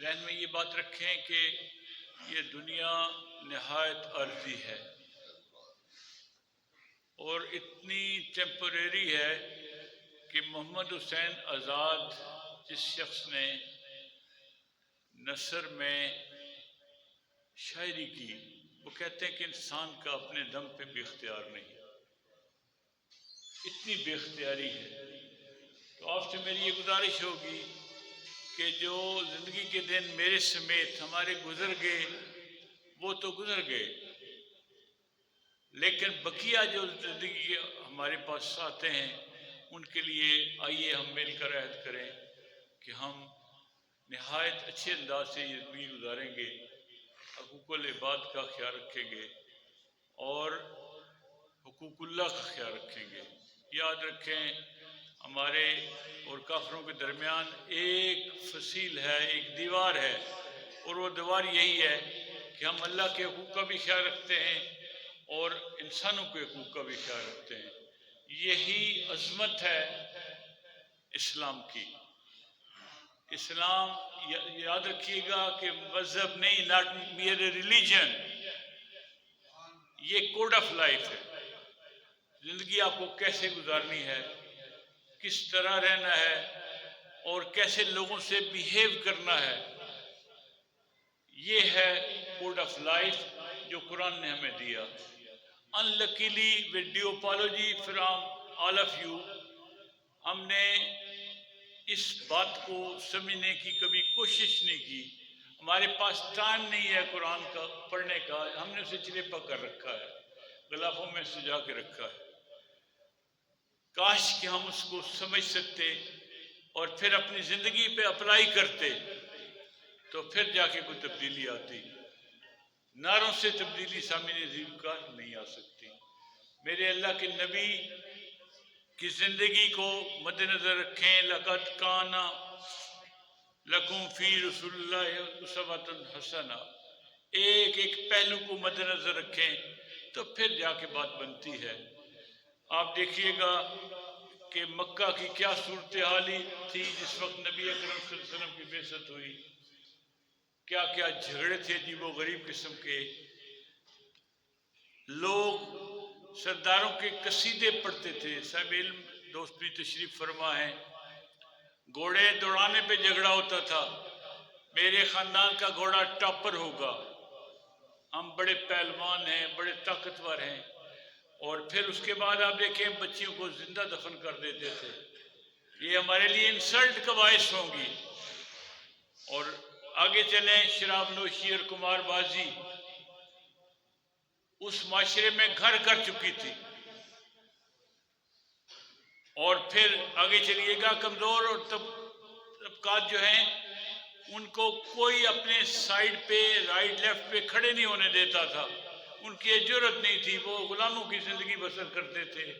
ذہن میں یہ بات رکھیں کہ یہ دنیا نہایت عارضی ہے اور اتنی ٹیمپریری ہے کہ محمد حسین آزاد جس شخص نے نثر میں شاعری کی، وہ کہتے ہیں کہ انسان کا اپنے دم پہ بھی اختیار نہیں، اتنی بے اختیاری ہے۔ تو آپ سے میری یہ گزارش ہوگی کہ جو زندگی کے دن میرے سمیت ہمارے گزر گئے وہ تو گزر گئے، لیکن بقیہ جو زندگی کے ہمارے پاس آتے ہیں ان کے لیے آئیے ہم مل کر عہد کریں کہ ہم نہایت اچھے انداز سے یہ زندگی گزاریں گے، حقوق العباد کا خیال رکھیں گے اور حقوق اللہ کا خیال رکھیں گے۔ یاد رکھیں ہمارے اور کافروں کے درمیان ایک فصیل ہے، ایک دیوار ہے، اور وہ دیوار یہی ہے کہ ہم اللہ کے حقوق کا بھی خیال رکھتے ہیں اور انسانوں کے حقوق کا بھی خیال رکھتے ہیں۔ یہی عظمت ہے اسلام کی۔ اسلام یاد رکھیے گا کہ مذہب نہیں، ناٹ میئر ریلیجن، یہ کوڈ آف لائف ہے۔ زندگی آپ کو کیسے گزارنی ہے، کس طرح رہنا ہے اور کیسے لوگوں سے بیہیو کرنا ہے، یہ ہے کوڈ آف لائف جو قرآن نے ہمیں دیا۔ Unluckily with due apology from all of you، ہم نے اس بات کو سمجھنے کی کبھی کوشش نہیں کی، ہمارے پاس ٹائم نہیں ہے قرآن کا پڑھنے کا، ہم نے اسے چلیپا کر رکھا ہے، غلافوں میں سجا کے رکھا ہے۔ کاش کہ ہم اس کو سمجھ سکتے اور پھر اپنی زندگی پہ اپلائی کرتے تو پھر جا کے کوئی تبدیلی آتی۔ نعروں سے تبدیلی سامنے عظیم کا نہیں آ سکتی۔ میرے اللہ کے نبی کی زندگی کو مد نظر رکھیں، لقد کان لکم فی رسول اللہ اسوۃ حسنہ، ایک ایک پہلو کو مد نظر رکھیں تو پھر جا کے بات بنتی ہے۔ آپ دیکھیے گا کہ مکہ کی کیا صورتحال تھی جس وقت نبی اکرم صلی اللہ علیہ وسلم کی بعثت ہوئی، کیا کیا جھگڑے تھے عجیب و غریب قسم کے، لوگ سرداروں کے قصیدے پڑھتے تھے۔ صاحب علم دوست بھی تشریف فرما ہیں، گھوڑے دوڑانے پہ جھگڑا ہوتا تھا، میرے خاندان کا گھوڑا ٹاپر ہوگا، ہم بڑے پہلوان ہیں، بڑے طاقتور ہیں، اور پھر اس کے بعد آپ دیکھیں بچیوں کو زندہ دفن کر دیتے تھے۔ یہ ہمارے لیے انسلٹ کا باعث ہوں گی۔ اور آگے چلیں، شراب نوشی اور کمار بازی اس معاشرے میں گھر کر چکی تھی، اور پھر آگے چلیے گا کمزور اور طبقات جو ہیں ان کو کوئی اپنے سائیڈ پہ رائٹ لیفٹ پہ کھڑے نہیں ہونے دیتا تھا، ان کی یہ جرت نہیں تھی، وہ غلاموں کی زندگی بسر کرتے تھے۔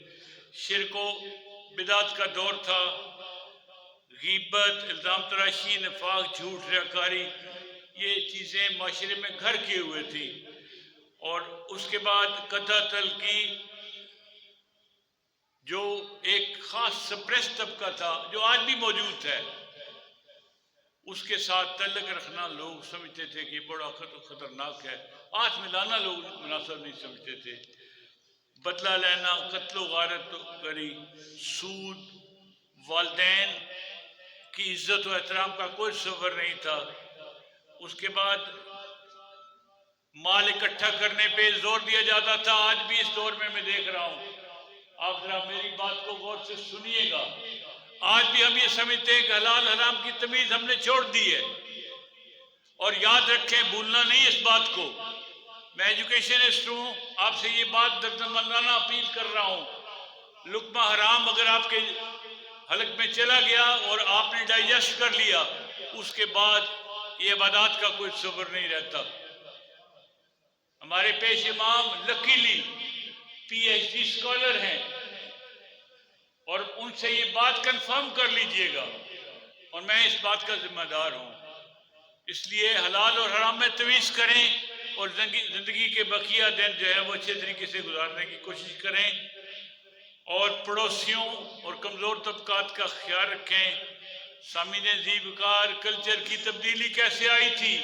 شرک و بدعت کا دور تھا، غیبت، الزام تراشی، نفاق، جھوٹ، ریاکاری، یہ چیزیں معاشرے میں گھر کیے ہوئے تھی۔ اور اس کے بعد قطع کی جو ایک خاص سپریس طبقہ تھا جو آج بھی موجود ہے، اس کے ساتھ تعلق رکھنا لوگ سمجھتے تھے کہ بڑا خطرناک ہے، ہاتھ ملانا لوگ مناسب نہیں سمجھتے تھے۔ بدلہ لینا، قتل و غارت گری، سود، والدین کی عزت و احترام کا کوئی تصور نہیں تھا۔ اس کے بعد مال اکٹھا کرنے پہ زور دیا جاتا تھا، آج بھی اس دور میں دیکھ رہا ہوں، آپ ذرا میری بات کو غور سے سنیے گا، آج بھی ہم یہ سمجھتے ہیں کہ حلال حرام کی تمیز ہم نے چھوڑ دی ہے۔ اور یاد رکھیں، بھولنا نہیں اس بات کو، میں ایجوکیشنسٹ ہوں، آپ سے یہ بات دردمندانہ اپیل کر رہا ہوں، لقمہ حرام اگر آپ کے حلق میں چلا گیا اور آپ نے ڈائجسٹ کر لیا، اس کے بعد یہ عبادات کا کوئی تصور نہیں رہتا۔ ہمارے پیش امام لکیلی پی ایچ ڈی اسکالر ہیں، اور ان سے یہ بات کنفرم کر لیجئے گا، اور میں اس بات کا ذمہ دار ہوں۔ اس لیے حلال اور حرام میں تمیز کریں اور زندگی کے بقیہ دن جو ہے وہ اچھے طریقے سے گزارنے کی کوشش کریں، اور پڑوسیوں اور کمزور طبقات کا خیال رکھیں، سامعین عزیز وقار، کلچر کی تبدیلی کیسے آئی تھی؟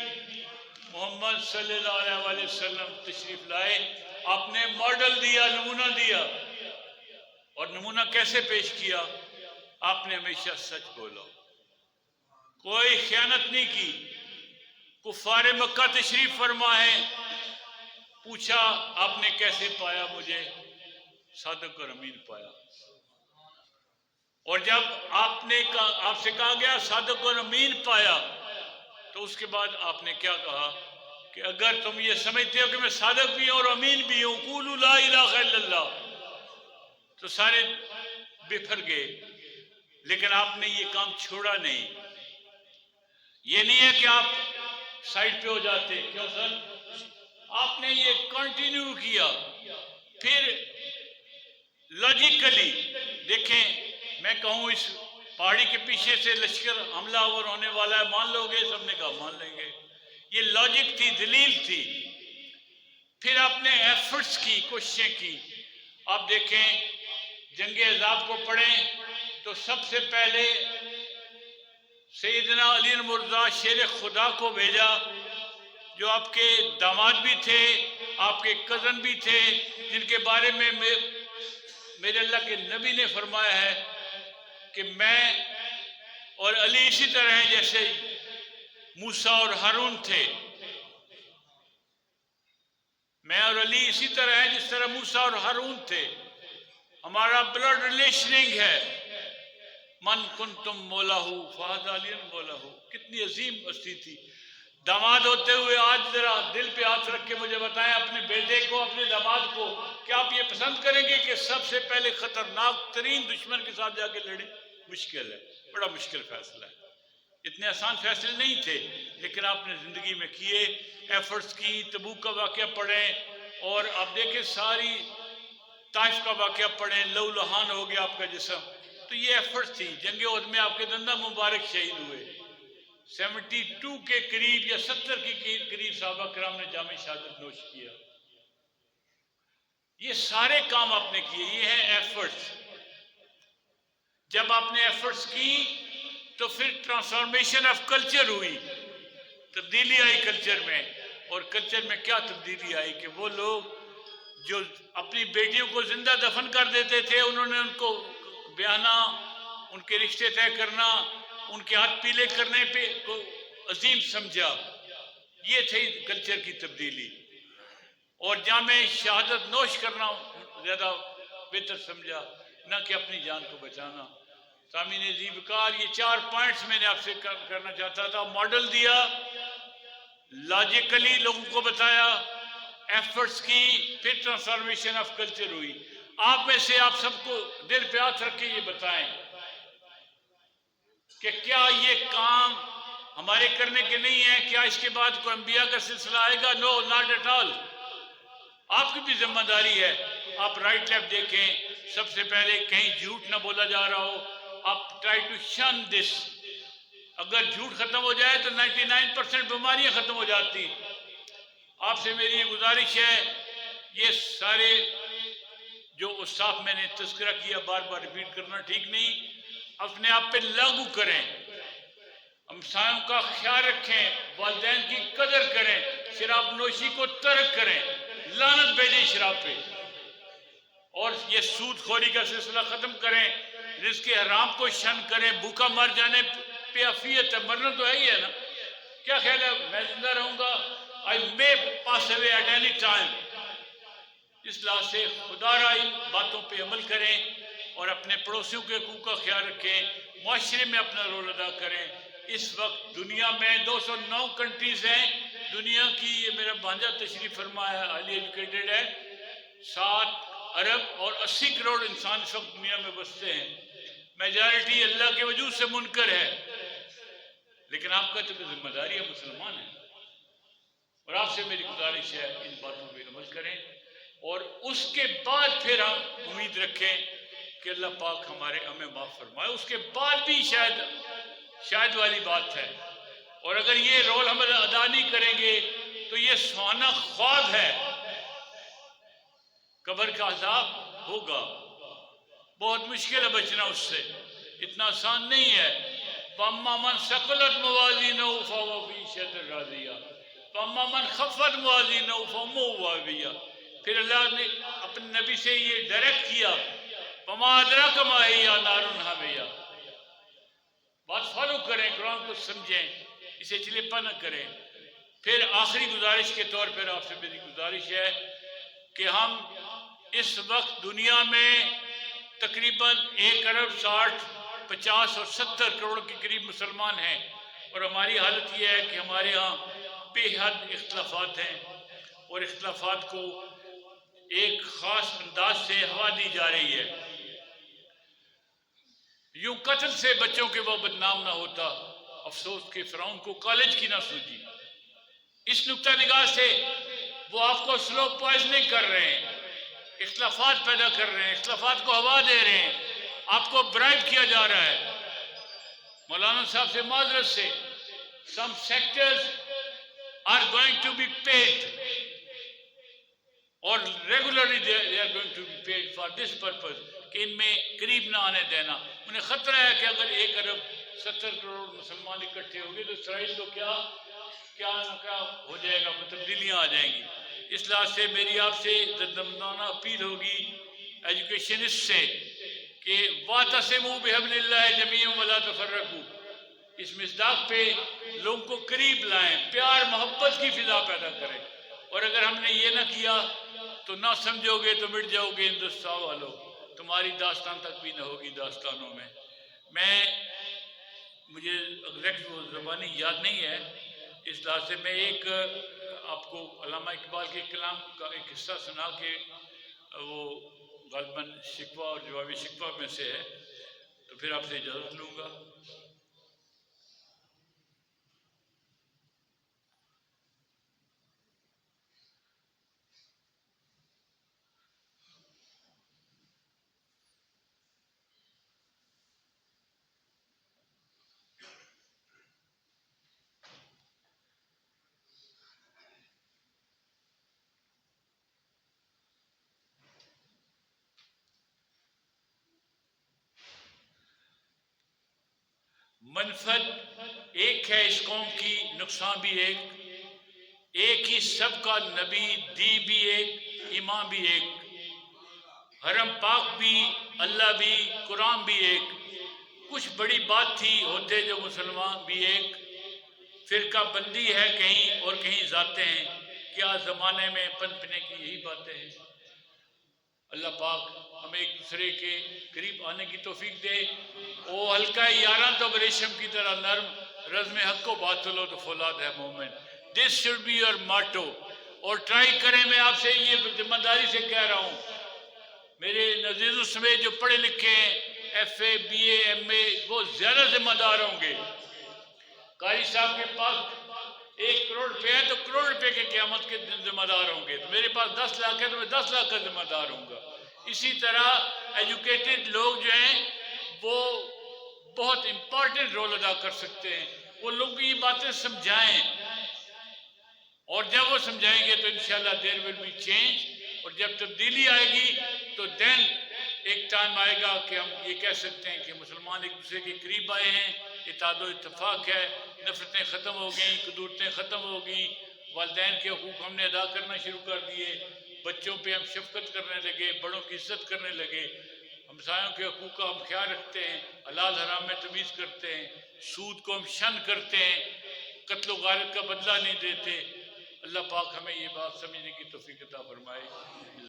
محمد صلی اللہ علیہ وسلم تشریف لائے، آپ نے ماڈل دیا، نمونہ دیا، اور نمونہ کیسے پیش کیا؟ آپ نے ہمیشہ سچ بولا، کوئی خیانت نہیں کی۔ کفار مکہ تشریف فرما ہے، پوچھا آپ نے کیسے پایا مجھے؟ صادق اور امین پایا۔ اور جب آپ سے کہا گیا صادق اور امین پایا، تو اس کے بعد آپ نے کیا کہا کہ اگر تم یہ سمجھتے ہو کہ میں صادق بھی ہوں اور امین بھی ہوں، قولوا لا الہ الا اللہ، تو سارے بکھر گئے۔ لیکن آپ نے یہ کام چھوڑا نہیں۔ یہ نہیں ہے کہ آپ سائڈ پہ ہو جاتے، کیوں سر؟ آپ نے یہ کنٹینیو کیا۔ پھر لاجیکلی دیکھیں، میں کہوں اس پہاڑی کے پیچھے سے لشکر حملہ آور ہونے والا ہے، مان لو گے؟ سب نے کہا مان لیں گے۔ یہ لاجک تھی، دلیل تھی۔ پھر آپ نے ایفرٹس کی، کوششیں کی۔ آپ دیکھیں جنگ احزاب کو پڑھیں تو سب سے پہلے سیدنا علی مرزا شیر خدا کو بھیجا، جو آپ کے داماد بھی تھے، آپ کے کزن بھی تھے، جن کے بارے میں میرے اللہ کے نبی نے فرمایا ہے کہ میں اور علی اسی طرح ہیں جیسے موسیٰ اور ہارون تھے۔ میں اور علی اسی طرح ہیں جس طرح موسیٰ اور ہارون تھے، ہمارا بلڈ ریلیشننگ ہے۔ من کنتم مولا ہو فہذا علی مولا ہو۔ کتنی عظیم ہستی تھی۔ داماد ہوتے ہوئے آج ذرا دل پہ ہاتھ رکھ کے مجھے بتائیں، اپنے بیٹے کو، اپنے داماد کو، کہ آپ یہ پسند کریں گے کہ سب سے پہلے خطرناک ترین دشمن کے ساتھ جا کے لڑیں؟ مشکل ہے، بڑا مشکل فیصلہ ہے۔ اتنے آسان فیصلے نہیں تھے، لیکن آپ نے زندگی میں کیے، ایفرٹس کی۔ تبوک کا واقعہ پڑھیں، اور آپ دیکھیں ساری طائف کا واقعہ پڑھیں، لہو لہان ہو گیا آپ کا جسم۔ تو یہ ایفرٹس تھی۔ جنگ احد میں آپ کے دندہ مبارک شہید ہوئے۔ 72 کے قریب یا 70 کے قریب صحابہ کرام نے جام شہادت نوش کیا۔ یہ سارے کام آپ نے کیے، یہ ہیں ایفرٹس۔ جب آپ نے ایفرٹس کی تو پھر ٹرانسفارمیشن آف کلچر ہوئی، تبدیلی آئی کلچر میں۔ اور کلچر میں کیا تبدیلی آئی کہ وہ لوگ جو اپنی بیٹیوں کو زندہ دفن کر دیتے تھے، انہوں نے ان کو بیانا، ان کے رشتے طے کرنا، ان کے ہاتھ پیلے کرنے پہ کو عظیم سمجھا۔ یہ تھی کلچر کی تبدیلی۔ اور جامع شہادت نوش کرنا زیادہ بہتر سمجھا، نہ کہ اپنی جان کو بچانا۔ سامعین عزیز وقار، یہ 4 پوائنٹس میں نے آپ سے کرنا چاہتا تھا۔ ماڈل دیا، لاجیکلی لوگوں کو بتایا، ایفرٹس کی، پھر ٹرانسفارمیشن آف کلچر ہوئی۔ آپ میں سے آپ سب کو دل پہ ہاتھ رکھ کے یہ بتائیں کہ کیا یہ کام ہمارے کرنے کے نہیں ہے؟ کیا اس کے بعد کوئی انبیاء کا سلسلہ آئے گا؟ نو، ناٹ ایٹ آل۔ آپ کی بھی ذمہ داری ہے۔ آپ رائٹ لیفٹ دیکھیں، سب سے پہلے کہیں جھوٹ نہ بولا جا رہا ہو۔ آپ ٹرائی ٹو شن دس۔ اگر جھوٹ ختم ہو جائے تو 99% بیماریاں ختم ہو جاتی۔ آپ سے میری یہ گزارش ہے، یہ سارے جو صاف میں نے تذکرہ کیا، بار بار ریپیٹ کرنا ٹھیک نہیں، اپنے آپ پہ لاگو کریں۔ ہمسایوں کا خیال رکھیں، والدین کی قدر کریں، شراب نوشی کو ترک کریں، لعنت بھیجیں شراب پہ، اور یہ سود خوری کا سلسلہ ختم کریں، رزق حرام کو شن کریں۔ بھوکا مر جانے پہ عافیت ہے، مرنا تو ہے ہی ہے نا۔ کیا خیال ہے میں زندہ رہوں گا؟ I may pass away at any time۔ اس لحاظ سے خدا را ان باتوں پہ عمل کریں، اور اپنے پڑوسیوں کے حقوق کا خیال رکھیں، معاشرے میں اپنا رول ادا کریں۔ اس وقت دنیا میں 209 کنٹریز ہیں دنیا کی۔ یہ میرا بھانجا تشریف فرما ہے، ہائیلی ایجوکیٹڈ ہے۔ 7 ارب اور 80 کروڑ انسان اس وقت دنیا میں بستے ہیں۔ میجارٹی اللہ کے وجود سے منکر ہے، لیکن آپ کا تو ذمہ داری ہے، مسلمان ہیں، اور آپ سے میری گزارش ہے ان باتوں پہ عمل کریں، اور اس کے بعد پھر ہم امید رکھیں کہ اللہ پاک ہمارے ہمیں معاف فرمائے۔ اس کے بعد بھی شاید والی بات ہے، اور اگر یہ رول ہم ادا نہیں کریں گے تو یہ سہانا خواب ہے۔ قبر کا عذاب ہوگا، بہت مشکل ہے بچنا اس سے، اتنا آسان نہیں ہے۔ وَأَمَّا مَنْ ثَقُلَتْ مَوَازِينُهُ فَهُوَ فِي عِيشَةٍ رَاضِيَةٍ وَأَمَّا مَنْ خَفَّتْ مَوَازِينُهُ فَأُمُّهُ هَاوِيَةٌ۔ پھر اللہ نے اپنے نبی سے یہ ڈائریکٹ کیا، وَمَا أَدْرَاكَ مَا هِيَ نَارٌ حَامِيَةٌ۔ بات فالو کریں، قرآن کو سمجھیں، اسے چلیپا نہ کریں۔ پھر آخری گزارش کے طور پر آپ سے میری گزارش ہے کہ ہم اس وقت دنیا میں تقریباً 1 ارب 60 50 اور 70 کروڑ کے قریب مسلمان ہیں، اور ہماری حالت یہ ہے کہ ہمارے ہاں بے حد اختلافات ہیں، اور اختلافات کو ایک خاص انداز سے ہوا دی جا رہی ہے۔ یوں قتل سے بچوں کے وہ بدنام نہ ہوتا، افسوس کہ فرعون کو کالج کی نہ سوجی۔ اس نقطہ نگاہ سے وہ آپ کو سلو پوائزننگ کر رہے ہیں، اختلافات پیدا کر رہے ہیں، اختلافات کو ہوا دے رہے ہیں، آپ کو برائب کیا جا رہا ہے۔ مولانا صاحب سے معذرت سے some sectors are going to be paid or regularly they are going to be paid for this purpose کہ ان میں قریب نہ آنے دینا۔ انہیں خطرہ ہے کہ اگر 1 ارب 70 کروڑ مسلمان اکٹھے ہوں گے تو اسرائیل کو کیا ہو جائے گا، تبدیلیاں آ جائیں گی۔ اس لحاظ سے میری آپ سے دردمندانہ اپیل ہوگی ایجوکیشنسٹ سے کہ وَاعْتَصِمُوا بِحَبْلِ اللَّهِ جَمِيعًا وَلَا تَفَرَّقُوا، اس مصداق پہ لوگوں کو قریب لائیں، پیار محبت کی فضا پیدا کریں۔ اور اگر ہم نے یہ نہ کیا تو نہ سمجھو گے تو مٹ جاؤ گے ہندوستان والوں، تمہاری داستان تک بھی نہ ہوگی داستانوں میں۔ مجھے ایگزیکٹ وہ زبانی یاد نہیں ہے، اس لحاظ سے میں ایک آپ کو علامہ اقبال کے کلام کا ایک حصہ سنا کے، وہ غالباً شکوہ اور جوابی شکوہ میں سے ہے، تو پھر آپ سے اجازت لوں گا۔ منفعت ایک ہے اس قوم کی، نقصان بھی ایک ہی سب کا نبی، دی بھی ایک، ایمان بھی ایک، حرم پاک بھی، اللہ بھی، قرآن بھی ایک، کچھ بڑی بات تھی ہوتے جو مسلمان بھی ایک، فرقہ بندی ہے کہیں اور کہیں ذاتیں ہیں، کیا زمانے میں پنپنے کی یہی باتیں ہیں۔ اللہ پاک ہمیں ایک دوسرے کے قریب آنے کی توفیق دے۔ او ہلکا یاراں تو ریشم کی طرح نرم، رزم حق و باطل و تو فولاد ہے مومن۔ This should be your Mattu, اور ٹرائی کریں، میں آپ سے یہ ذمہ داری سے کہہ رہا ہوں، میرے عزیزوں سمیت جو پڑھے لکھے ہیں، F A B A M A, وہ زیادہ ذمہ دار ہوں گے۔ قاری صاحب کے پاس 1 کروڑ روپے ہے تو کروڑ روپے کے قیامت کے دن ذمہ دار ہوں گے، تو میرے پاس 10 لاکھ ہے تو میں 10 لاکھ کا ذمہ دار ہوں گا۔ اسی طرح ایجوکیٹڈ لوگ جو ہیں وہ بہت امپورٹنٹ رول ادا کر سکتے ہیں، وہ لوگ یہ باتیں سمجھائیں، اور جب وہ سمجھائیں گے تو انشاءاللہ دیر ول بی چینج، اور جب تبدیلی آئے گی تو دین ایک ٹائم آئے گا کہ ہم یہ کہہ سکتے ہیں کہ مسلمان ایک دوسرے کے قریب آئے ہیں، اتحاد و اتفاق ہے، نفرتیں ختم ہو گئیں، قدورتیں ختم ہو گئیں، والدین کے حقوق ہم نے ادا کرنا شروع کر دیے، بچوں پہ ہم شفقت کرنے لگے، بڑوں کی عزت کرنے لگے، ہمسایوں کے حقوق کا ہم خیال رکھتے ہیں، حلال حرام میں تمیز کرتے ہیں، سود کو ہم شن کرتے ہیں، قتل و غارت کا بدلہ نہیں دیتے۔ اللہ پاک ہمیں یہ بات سمجھنے کی توفیق عطا فرمائے۔